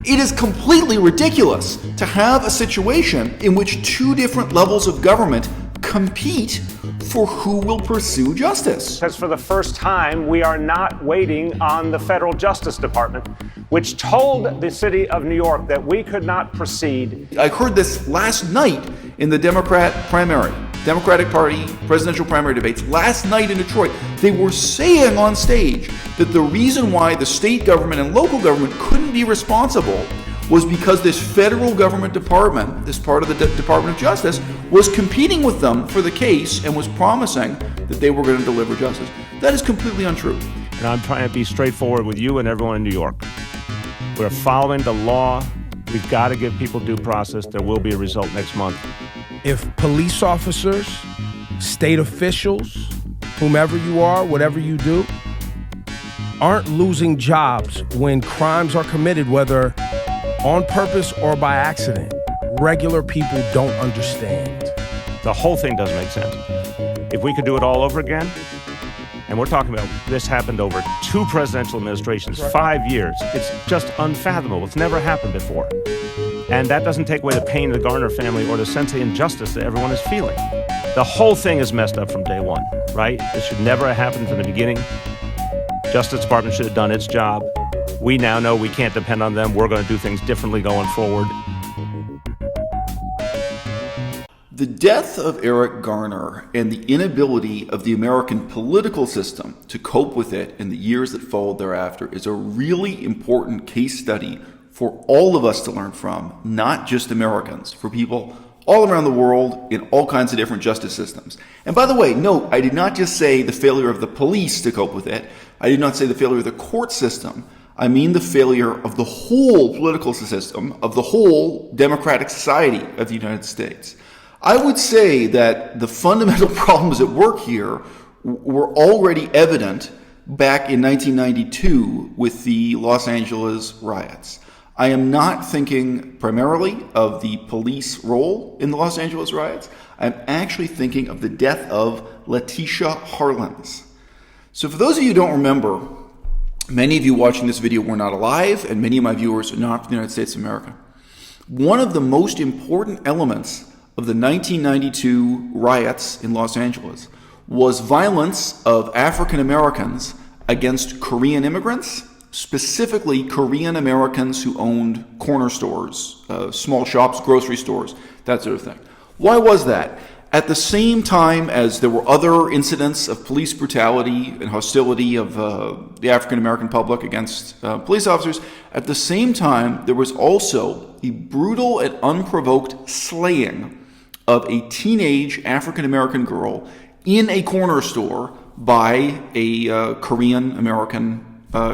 It is completely ridiculous to have a situation in which two different levels of government compete for who will pursue justice. Because for the first time, we are not waiting on the federal Justice Department, which told the city of New York that we could not proceed. I heard this last night in the Democratic Party presidential primary debates last night in Detroit. They were saying on stage that the reason why the state government and local government couldn't be responsible was because this federal government department, this part of the Department of Justice, was competing with them for the case and was promising that they were going to deliver justice. That is completely untrue. And I'm trying to be straightforward with you and everyone in New York. We're following the law. We've got to give people due process. There will be a result next month. If police officers, state officials, whomever you are, whatever you do, aren't losing jobs when crimes are committed, whether on purpose or by accident, regular people don't understand. The whole thing doesn't make sense. If we could do it all over again, and we're talking about this happened over 2 presidential administrations, 5 years, it's just unfathomable. It's never happened before. And that doesn't take away the pain of the Garner family or the sense of injustice that everyone is feeling. The whole thing is messed up from day one, right? It should never have happened from the beginning. Justice Department should have done its job. We now know we can't depend on them. We're going to do things differently going forward. The death of Eric Garner and the inability of the American political system to cope with it in the years that followed thereafter is a really important case study for all of us to learn from, not just Americans, for people all around the world in all kinds of different justice systems. And by the way, note, I did not just say the failure of the police to cope with it. I did not say the failure of the court system. I mean the failure of the whole political system, of the whole democratic society of the United States. I would say that the fundamental problems at work here were already evident back in 1992 with the Los Angeles riots. I am not thinking primarily of the police role in the Los Angeles riots. I'm actually thinking of the death of Letitia Harlins. So for those of you who don't remember, many of you watching this video were not alive, and many of my viewers are not from the United States of America. One of the most important elements of the 1992 riots in Los Angeles was violence of African Americans against Korean immigrants, specifically Korean Americans who owned corner stores, small shops, grocery stores, that sort of thing. Why was that? At the same time as there were other incidents of police brutality and hostility of the African American public against police officers, at the same time there was also the brutal and unprovoked slaying of a teenage African American girl in a corner store by a Korean American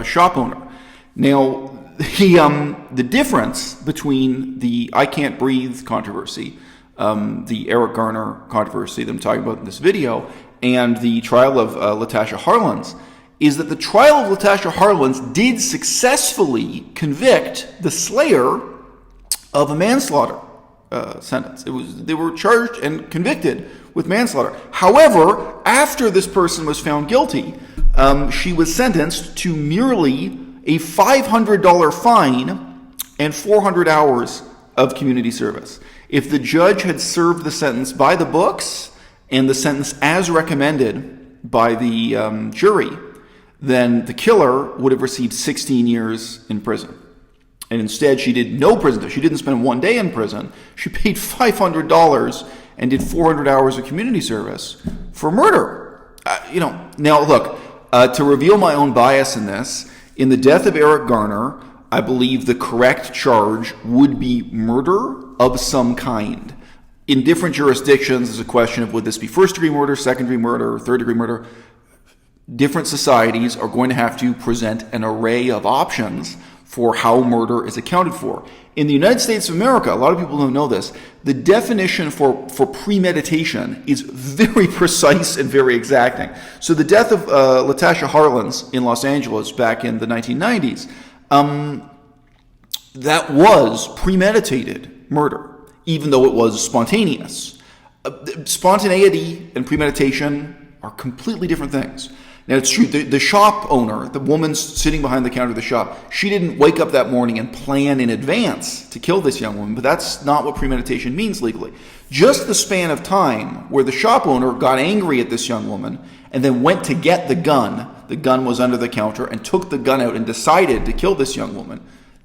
shop owner. Now, the difference between the I Can't Breathe controversy, the Eric Garner controversy that I'm talking about in this video, and the trial of Letitia Harlins, is that the trial of Letitia Harlins did successfully convict the slayer of a manslaughter sentence. They were charged and convicted with manslaughter. However, after this person was found guilty, she was sentenced to merely a $500 fine and 400 hours of community service. If the judge had served the sentence by the books and the sentence as recommended by the jury, then the killer would have received 16 years in prison. And instead, she did no prison time. She didn't spend one day in prison. She paid $500 and did 400 hours of community service for murder. Now look, to reveal my own bias in this, in the death of Eric Garner, I believe the correct charge would be murder of some kind. In different jurisdictions, there's a question of would this be first-degree murder, second-degree murder, or third-degree murder. Different societies are going to have to present an array of options for how murder is accounted for. In the United States of America, a lot of people don't know this, the definition for premeditation is very precise and very exacting. So the death of Letitia Harlins in Los Angeles back in the 1990s, that was premeditated murder, even though it was spontaneous. Spontaneity and premeditation are completely different things. Now, it's true, the shop owner, the woman sitting behind the counter of the shop, she didn't wake up that morning and plan in advance to kill this young woman, but that's not what premeditation means legally. Just the span of time where the shop owner got angry at this young woman and then went to get the gun was under the counter, and took the gun out and decided to kill this young woman,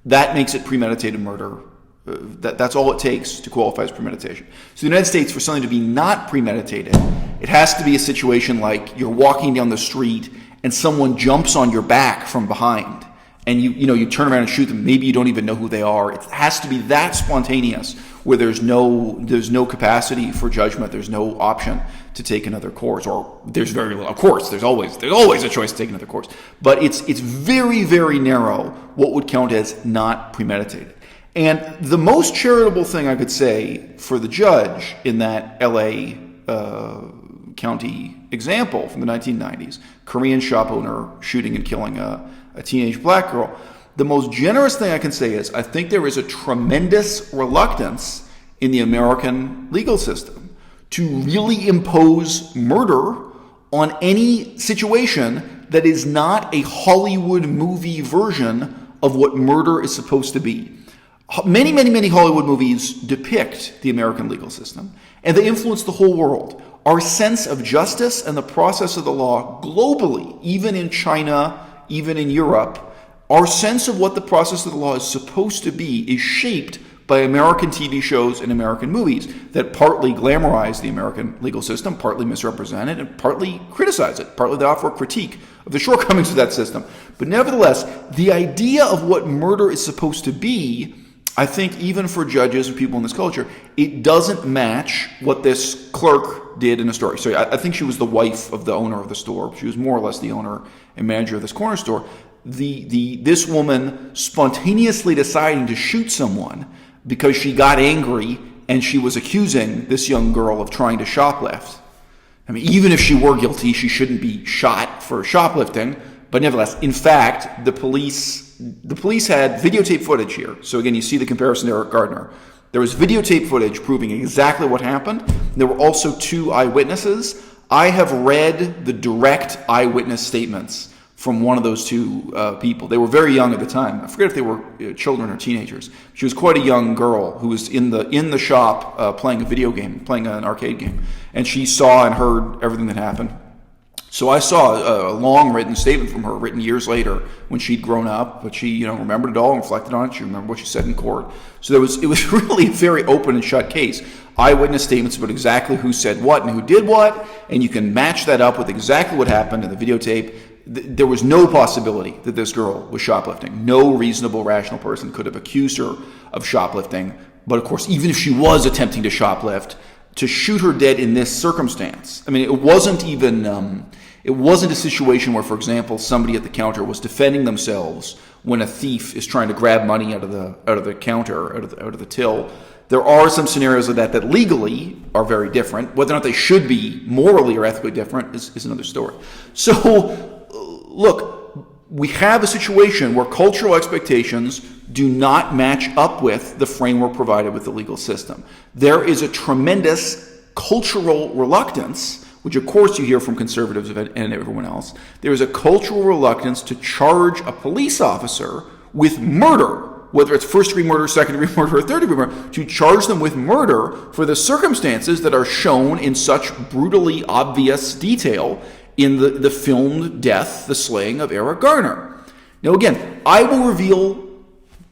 that makes it premeditated murder. That's all it takes to qualify as premeditation. So the United States, for something to be not premeditated, it has to be a situation like you're walking down the street and someone jumps on your back from behind, and you turn around and shoot them. Maybe you don't even know who they are. It has to be that spontaneous, where there's no capacity for judgment. There's no option to take another course, or there's very little. Of course, there's always a choice to take another course, but it's very, very narrow what would count as not premeditated. And the most charitable thing I could say for the judge in that L.A. County example from the 1990s, Korean shop owner shooting and killing a teenage black girl, the most generous thing I can say is I think there is a tremendous reluctance in the American legal system to really impose murder on any situation that is not a Hollywood movie version of what murder is supposed to be. Many, many, many Hollywood movies depict the American legal system, and they influence the whole world. Our sense of justice and the process of the law globally, even in China, even in Europe, our sense of what the process of the law is supposed to be is shaped by American TV shows and American movies that partly glamorize the American legal system, partly misrepresent it, and partly criticize it. Partly they offer a critique of the shortcomings of that system. But nevertheless, the idea of what murder is supposed to be, I think even for judges and people in this culture, it doesn't match what this clerk did in the story. So I think she was the wife of the owner of the store. She was more or less the owner and manager of this corner store. This woman spontaneously deciding to shoot someone because she got angry and she was accusing this young girl of trying to shoplift. I mean, even if she were guilty, she shouldn't be shot for shoplifting. But nevertheless, in fact, the police had videotape footage here. So again, you see the comparison to Eric Garner. There was videotape footage proving exactly what happened. There were also 2 eyewitnesses. I have read the direct eyewitness statements from one of those 2 people. They were very young at the time. I forget if they were children or teenagers. She was quite a young girl who was in the shop playing a video game, playing an arcade game, and she saw and heard everything that happened. So I saw a long written statement from her, written years later when she'd grown up, but she remembered it all and reflected on it. She remembered what she said in court. So it was really a very open and shut case. Eyewitness statements about exactly who said what and who did what, and you can match that up with exactly what happened in the videotape. There was no possibility that this girl was shoplifting. No reasonable, rational person could have accused her of shoplifting. But of course, even if she was attempting to shoplift, to shoot her dead in this circumstance, I mean, it wasn't a situation where, for example, somebody at the counter was defending themselves when a thief is trying to grab money out of the counter, out of the till. There are some scenarios of that legally are very different. Whether or not they should be morally or ethically different is another story. So, look, we have a situation where cultural expectations do not match up with the framework provided with the legal system. There is a tremendous cultural reluctance, which of course you hear from conservatives and everyone else. There is a cultural reluctance to charge a police officer with murder, whether it's first-degree murder, second-degree murder, or third-degree murder, to charge them with murder for the circumstances that are shown in such brutally obvious detail in the filmed death, the slaying of Eric Garner. Now again, I will reveal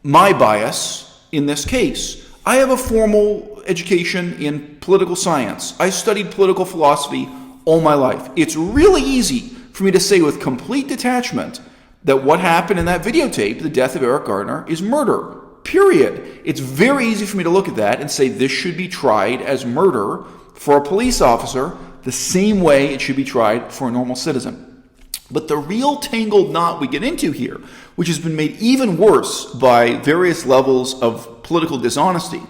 my bias in this case. I have a formal education in political science. I studied political philosophy all my life. It's really easy for me to say with complete detachment that what happened in that videotape, the death of Eric Garner, is murder. Period. It's very easy for me to look at that and say this should be tried as murder for a police officer the same way it should be tried for a normal citizen. But the real tangled knot we get into here, which has been made even worse by various levels of political dishonesty,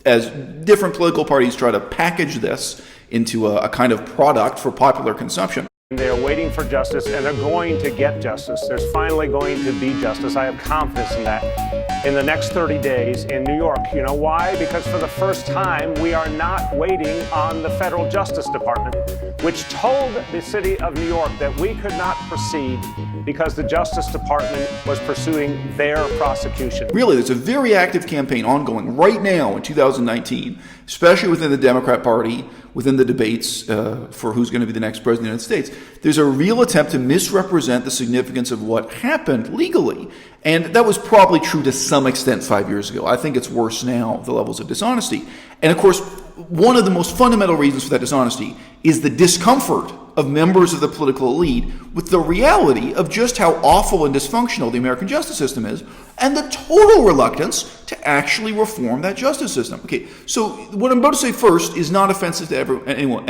as different political parties try to package this into a kind of product for popular consumption, They are waiting for justice, and they're going to get justice. There's finally going to be justice. I have confidence in that. In the next 30 days in New York. You know why? Because for the first time, we are not waiting on the federal Justice Department, which told the city of New York that we could not proceed because the Justice Department was pursuing their prosecution. Really, there's a very active campaign ongoing right now in 2019, especially within the Democrat Party, within the debates for who's going to be the next president of the United States. There's a real attempt to misrepresent the significance of what happened legally. And that was probably true to some extent 5 years ago. I think it's worse now, the levels of dishonesty. And of course, one of the most fundamental reasons for that dishonesty is the discomfort of members of the political elite with the reality of just how awful and dysfunctional the American justice system is, and the total reluctance to actually reform that justice system. Okay, so what I'm about to say first is not offensive to anyone.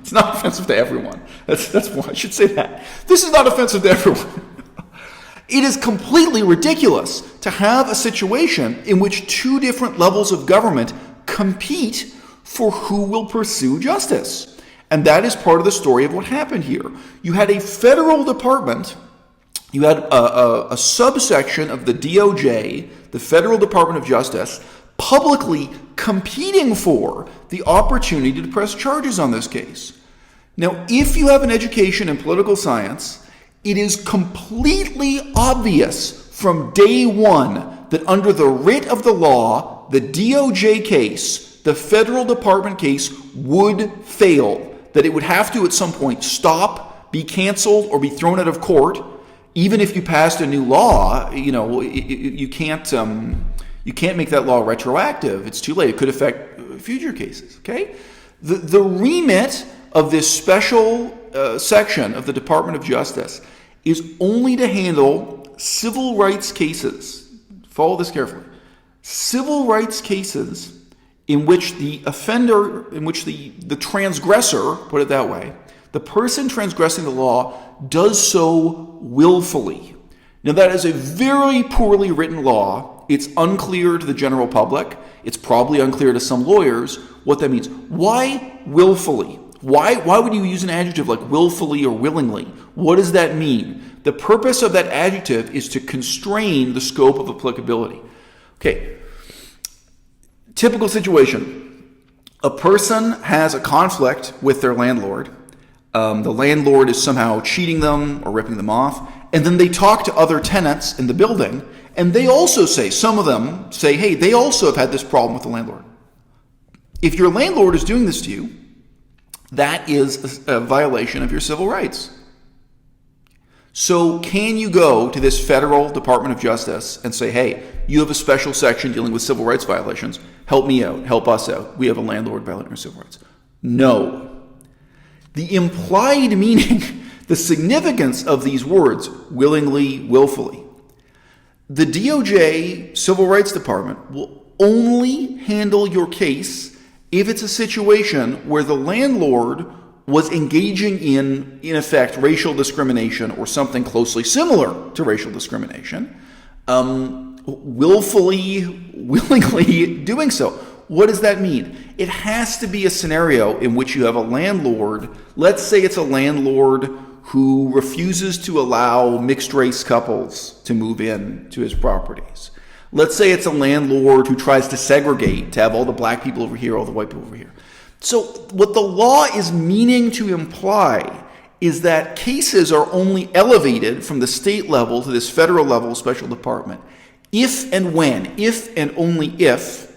It's not offensive to everyone. That's why I should say that. This is not offensive to everyone. It is completely ridiculous to have a situation in which two different levels of government compete for who will pursue justice. And that is part of the story of what happened here. You had a federal department, you had a subsection of the DOJ, the Federal Department of Justice, publicly competing for the opportunity to press charges on this case. Now, if you have an education in political science, it is completely obvious from day one that under the writ of the law, the DOJ case, the federal department case, would fail. That it would have to at some point stop, be canceled, or be thrown out of court. Even if you passed a new law, you can't make that law retroactive. It's too late. It could affect future cases. Okay, the remit of this special section of the Department of Justice is only to handle civil rights cases. Follow this carefully. Civil rights cases in which the offender, in which the transgressor, put it that way, the person transgressing the law does so willfully. Now that is a very poorly written law. It's unclear to the general public. It's probably unclear to some lawyers what that means. Why willfully? Why would you use an adjective like willfully or willingly? What does that mean? The purpose of that adjective is to constrain the scope of applicability. Okay. Typical situation. A person has a conflict with their landlord. The landlord is somehow cheating them or ripping them off. And then they talk to other tenants in the building. And they also say, some of them say, hey, they also have had this problem with the landlord. If your landlord is doing this to you, that is a violation of your civil rights. So can you go to this federal Department of Justice and say, hey, you have a special section dealing with civil rights violations. Help me out. Help us out. We have a landlord violating our civil rights. No. The implied meaning, the significance of these words, willingly, willfully. The DOJ Civil Rights Department will only handle your case if it's a situation where the landlord was engaging in effect, racial discrimination or something closely similar to racial discrimination, willfully, willingly doing so. What does that mean? It has to be a scenario in which you have a landlord, let's say it's a landlord who refuses to allow mixed-race couples to move in to his properties. Let's say it's a landlord who tries to segregate, to have all the black people over here, all the white people over here. So what the law is meaning to imply is that cases are only elevated from the state level to this federal level special department if and only if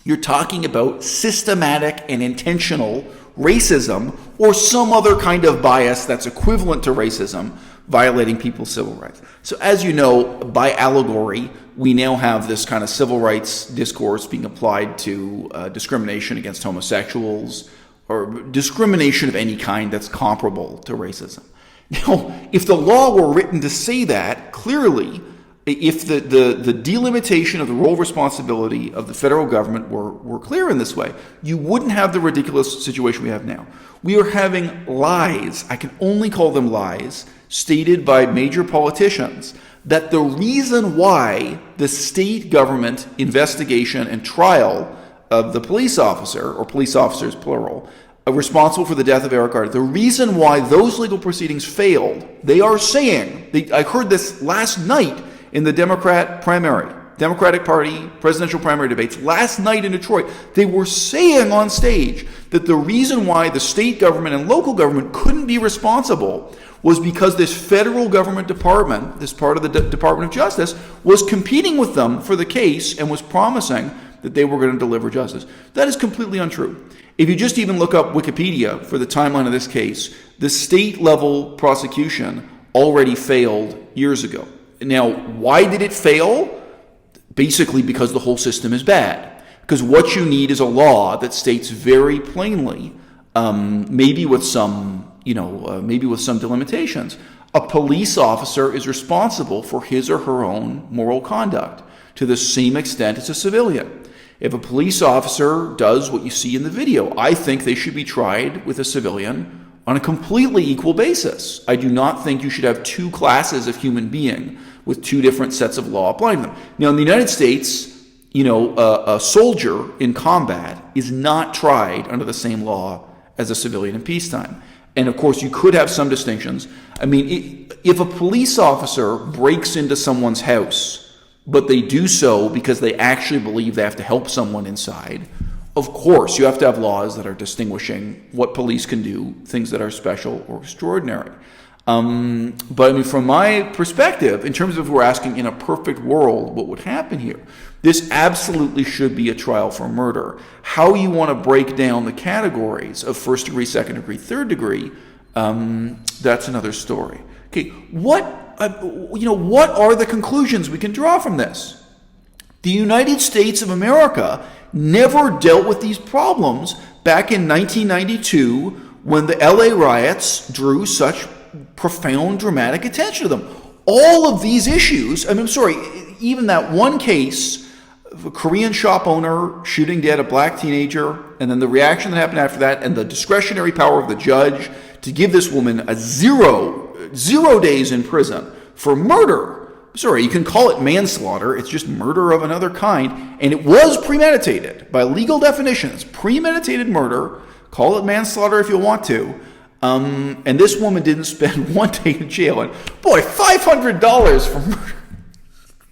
you're talking about systematic and intentional racism or some other kind of bias that's equivalent to racism violating people's civil rights. So as you know, by allegory, we now have this kind of civil rights discourse being applied to discrimination against homosexuals or discrimination of any kind that's comparable to racism. Now, if the law were written to say that, clearly, if the delimitation of the role of responsibility of the federal government were clear in this way, you wouldn't have the ridiculous situation we have now. We are having lies, I can only call them lies, stated by major politicians that the reason why the state government investigation and trial of the police officer, or police officers plural, responsible for the death of Eric Garner. The reason why those legal proceedings failed, they are saying, I heard this last night in the Democratic Party presidential primary debates last night in Detroit. They were saying on stage that the reason why the state government and local government couldn't be responsible was because this federal government department, this part of the Department of Justice, was competing with them for the case and was promising that they were going to deliver justice. That is completely untrue. If you just even look up Wikipedia for the timeline of this case, the state-level prosecution already failed years ago. Now, why did it fail? Basically because the whole system is bad. Because what you need is a law that states very plainly, maybe with some delimitations, a police officer is responsible for his or her own moral conduct to the same extent as a civilian. If a police officer does what you see in the video, I think they should be tried with a civilian on a completely equal basis. I do not think you should have two classes of human being with two different sets of law applying to them. Now, in the United States, a soldier in combat is not tried under the same law as a civilian in peacetime. And of course, you could have some distinctions. I mean, if a police officer breaks into someone's house, but they do so because they actually believe they have to help someone inside, of course, you have to have laws that are distinguishing what police can do, things that are special or extraordinary. But I mean, from my perspective, in terms of we're asking in a perfect world what would happen here, this absolutely should be a trial for murder. How you want to break down the categories of first degree, second degree, third degree, that's another story. Okay, what are the conclusions we can draw from this? The United States of America never dealt with these problems back in 1992 when the LA riots drew such profound dramatic attention to them. All of these issues, even that one case of a Korean shop owner shooting dead a black teenager, and then the reaction that happened after that, and the discretionary power of the judge to give this woman a zero days in prison for murder. You can call it manslaughter. It's just murder of another kind. And it was premeditated. By legal definition, it's premeditated murder. Call it manslaughter if you want to. And this woman didn't spend one day in jail. And boy, $500 for murder.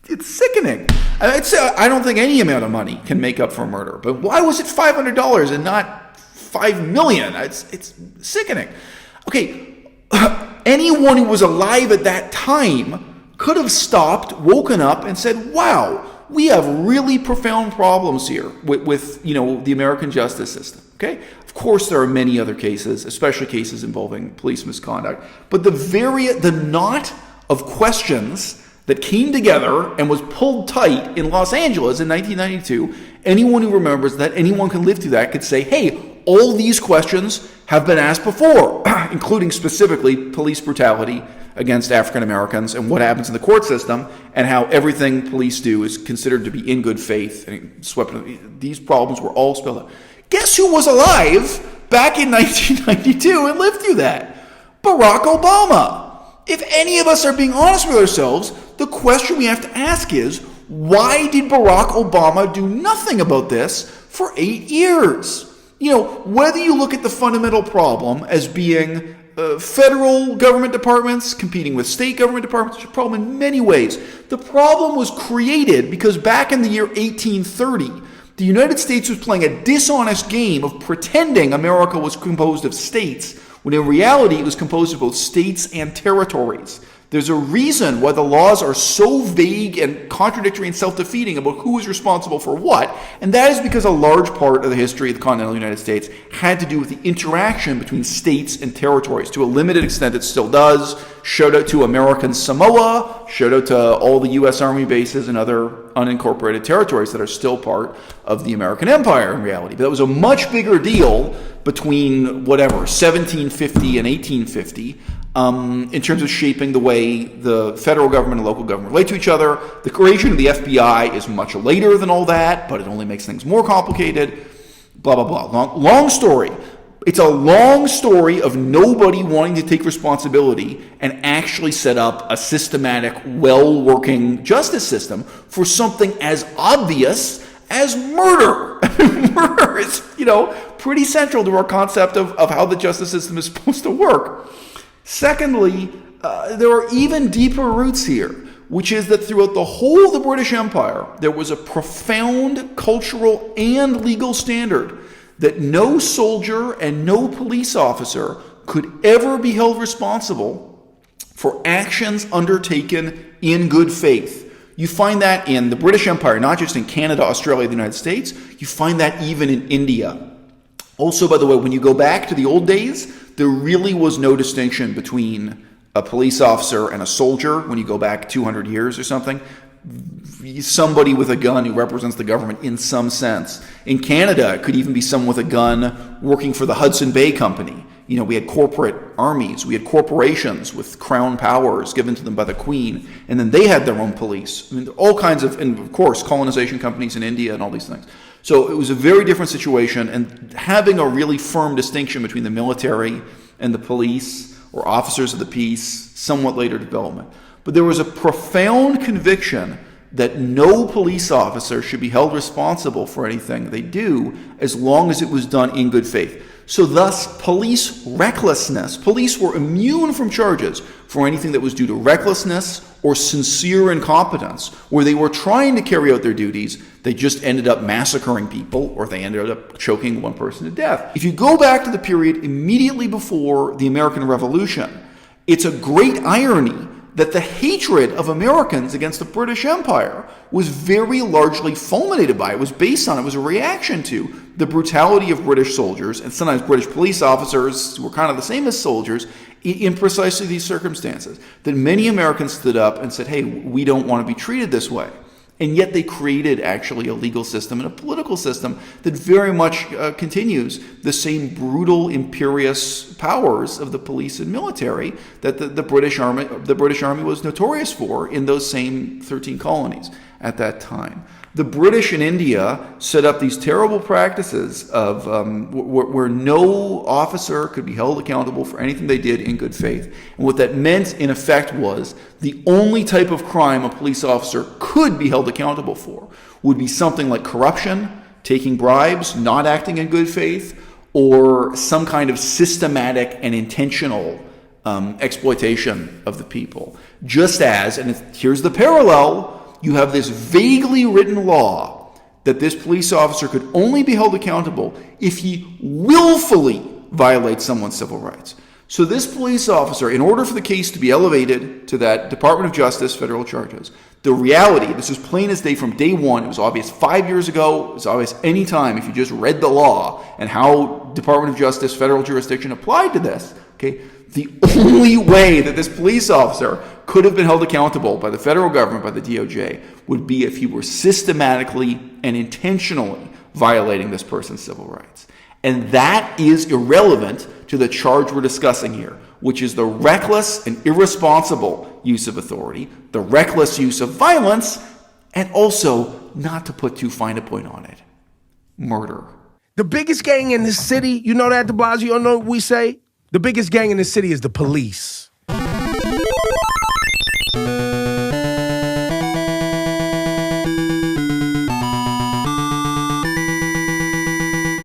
It's sickening. I don't think any amount of money can make up for murder. But why was it $500 and not $5 million? It's sickening. Okay, anyone who was alive at that time could have stopped, woken up, and said, wow, we have really profound problems here with the American justice system. Okay? Of course, there are many other cases, especially cases involving police misconduct. But the knot of questions that came together and was pulled tight in Los Angeles in 1992, anyone who remembers that, anyone can live through that, could say, hey, all these questions have been asked before, including specifically police brutality against African Americans and what happens in the court system and how everything police do is considered to be in good faith and swept. These problems were all spelled out. Guess who was alive back in 1992 and lived through that? Barack Obama. If any of us are being honest with ourselves, the question we have to ask is, why did Barack Obama do nothing about this for 8 years? Whether you look at the fundamental problem as being federal government departments competing with state government departments, it's a problem in many ways. The problem was created because back in the year 1830, the United States was playing a dishonest game of pretending America was composed of states, when in reality it was composed of both states and territories. There's a reason why the laws are so vague and contradictory and self-defeating about who is responsible for what, and that is because a large part of the history of the continental United States had to do with the interaction between states and territories. To a limited extent, it still does. Shout out to American Samoa, shout out to all the U.S. Army bases and other unincorporated territories that are still part of the American Empire in reality. But that was a much bigger deal between 1750 and 1850 in terms of shaping the way the federal government and local government relate to each other. The creation of the FBI is much later than all that, but it only makes things more complicated. Blah, blah, blah. Long story. It's a long story of nobody wanting to take responsibility and actually set up a systematic, well-working justice system for something as obvious as murder. Murder is, pretty central to our concept of how the justice system is supposed to work. Secondly, there are even deeper roots here, which is that throughout the whole of the British Empire, there was a profound cultural and legal standard that no soldier and no police officer could ever be held responsible for actions undertaken in good faith. You find that in the British Empire, not just in Canada, Australia, the United States. You find that even in India. Also, by the way, when you go back to the old days, there really was no distinction between a police officer and a soldier. When you go back 200 years or something, somebody with a gun who represents the government in some sense. In Canada, it could even be someone with a gun working for the Hudson Bay Company. We had corporate armies, we had corporations with crown powers given to them by the Queen, and then they had their own police. All kinds of, and of course, colonization companies in India and all these things. So it was a very different situation, and having a really firm distinction between the military and the police, or officers of the peace, somewhat later development. But there was a profound conviction that no police officer should be held responsible for anything they do as long as it was done in good faith. So thus, police recklessness. Police were immune from charges for anything that was due to recklessness or sincere incompetence, where they were trying to carry out their duties, they just ended up massacring people, or they ended up choking one person to death. If you go back to the period immediately before the American Revolution, it's a great irony that the hatred of Americans against the British Empire was very largely fulminated by, it was based on, it was a reaction to the brutality of British soldiers, and sometimes British police officers who were kind of the same as soldiers, in precisely these circumstances. That many Americans stood up and said, hey, we don't want to be treated this way. And yet they created actually a legal system and a political system that very much continues the same brutal, imperious powers of the police and military that the British Army was notorious for in those same 13 colonies at that time. The British in India set up these terrible practices of where no officer could be held accountable for anything they did in good faith. And what that meant, in effect, was the only type of crime a police officer could be held accountable for would be something like corruption, taking bribes, not acting in good faith, or some kind of systematic and intentional exploitation of the people. Just as, and here's the parallel, you have this vaguely written law that this police officer could only be held accountable if he willfully violates someone's civil rights. So this police officer, in order for the case to be elevated to that Department of Justice federal charges, the reality, this is plain as day from day one, it was obvious 5 years ago, it was obvious any time if you just read the law and how Department of Justice federal jurisdiction applied to this, okay, the only way that this police officer could have been held accountable by the federal government, by the DOJ, would be if he were systematically and intentionally violating this person's civil rights. And that is irrelevant to the charge we're discussing here, which is the reckless and irresponsible use of authority, the reckless use of violence, and also, not to put too fine a point on it, murder. The biggest gang in this city, you know that, de Blasio, you know what we say? The biggest gang in the city is the police.